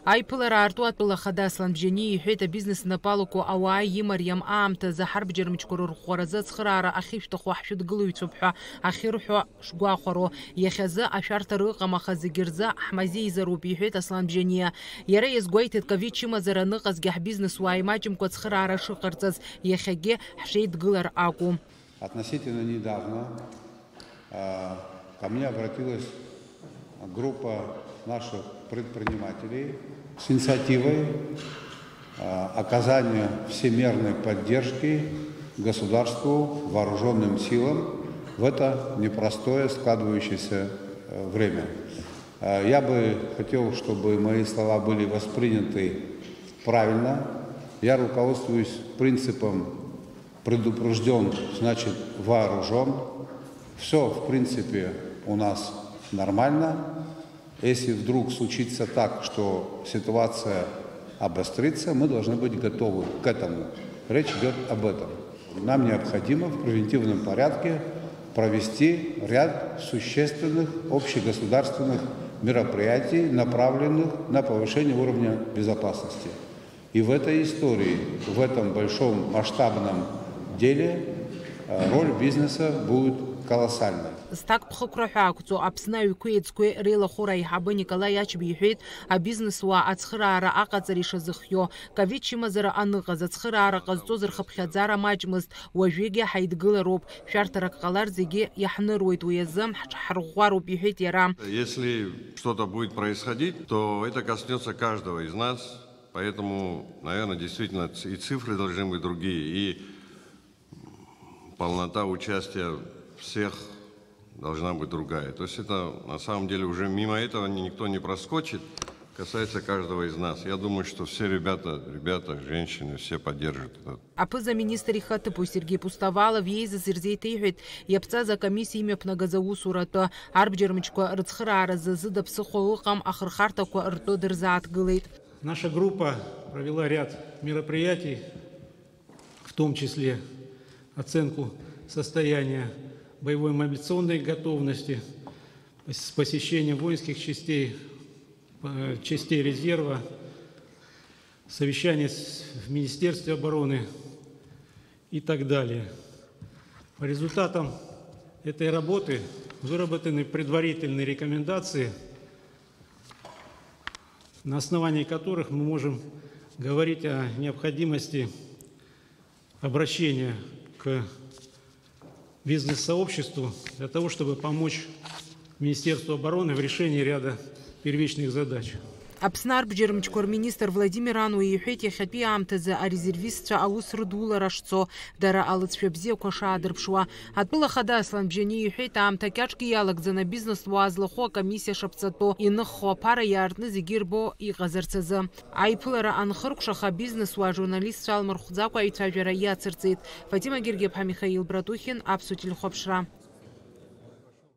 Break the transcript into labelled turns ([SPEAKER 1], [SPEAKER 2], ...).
[SPEAKER 1] Аиԥылара аарту атәыла хада Аслан Бжьани иҳәеит абизнес напалуқәа ауаа имариам аамҭазы ҳарбџьармычқәа рырӷәӷәаразы ацхыраара ахьышәҭаху ҳшәыдгылаҩцәоуп ҳәа ахьырҳәо шгәахәароу. Иахьазы ашәарҭара ыҟам, аха зегьы рзы ҳмазеизароуп иҳәеит Аслан Бжьани. Иара иазгәеиҭеит ковид чымазара аныҟазгьы ҳбизнесуаа имаҷымкәа ацхыраара шыҟарҵаз иахьагьы ҳшеидгылар акәым.
[SPEAKER 2] Относительно недавно ко мне обратилась группа наших предпринимателей с инициативой оказания всемирной поддержки государству, вооруженным силам в это непростое складывающееся время. Я бы хотел, чтобы мои слова были восприняты правильно. Я руководствуюсь принципом «предупрежден, значит вооружен». Все, в принципе, у нас нормально. Если вдруг случится так, что ситуация обострится, мы должны быть готовы к этому. Речь идет об этом. Нам необходимо в превентивном порядке провести ряд существенных общегосударственных мероприятий, направленных на повышение уровня безопасности. И в этой истории, в этом большом масштабном деле роль бизнеса будет колоссальной.
[SPEAKER 1] Стак пхықәраҳәақәҵо Аԥсны аҩқәеи-еиҵқәеи реилахәыра аиҳабы Николаи Ачба иҳәеит, абизнесуаа ацхыраара аҟаҵара ишазыхио. Ковид чымазара аныҟаз ацхыраара ҟазҵоз рхыԥхьаӡара маҷмызт, уажәыгьы ҳаидгылароуп. Шәарҭарак ҟалар зегьы иаҳныруеит, уи азы ҳҽҳарӷәӷәароуп иҳәеит иара.
[SPEAKER 3] Если что-то будет происходить, то это коснется каждого из нас, поэтому, наверное, действительно и цифры должны быть другие, и полнота участия всех должна быть другая. То есть это на самом деле уже мимо этого никто не проскочит, касается каждого из нас. Я думаю, что все ребята, женщины, все поддержат это.
[SPEAKER 1] Аԥыза-министр ихаҭыԥу Сергей Пустовалов иеизаз ирзеиҭеиҳәеит, иаԥҵаз акомиссиа имҩаԥнагаз аусуратәы арбџьармычқәа рыцхырааразы зыда ԥсыхәа ыҟам, ахырхарҭақәа ртәы дырзааҭгылеит.
[SPEAKER 4] Наша группа провела ряд мероприятий, в том числе оценку состояния боевой мобилизационной готовности, с посещением воинских частей, частей резерва, совещания в Министерстве обороны и так далее. По результатам этой работы выработаны предварительные рекомендации, на основании которых мы можем говорить о необходимости обращения к бизнес-сообществу для того, чтобы помочь Министерству обороны в решении ряда первичных задач.
[SPEAKER 1] Аԥсны арбџьармычқәа рминистр Владимир Ануи иҳәеит, иахьатәи аамҭазы арезервистцәа аус рыдулара шцо, дара алыҵшәа бзиақәа шаадырԥшуа. Атәыла хада Аслан Бжьани иҳәеит, аамҭа кьаҿгьы иалагӡаны абизнесуаа злахәу акомиссиа шаԥҵатәоу иныххо аԥара иаартны зегьы ирбо иҟазарц азы. Аиԥылара анхыркәшаха абизнесуаа журналистцәа алмырхәӡакәа аицәажәара иацырҵеит. Фатима Гергиԥҳа, Михаил Братухин, Аԥсуа телехәаԥшра.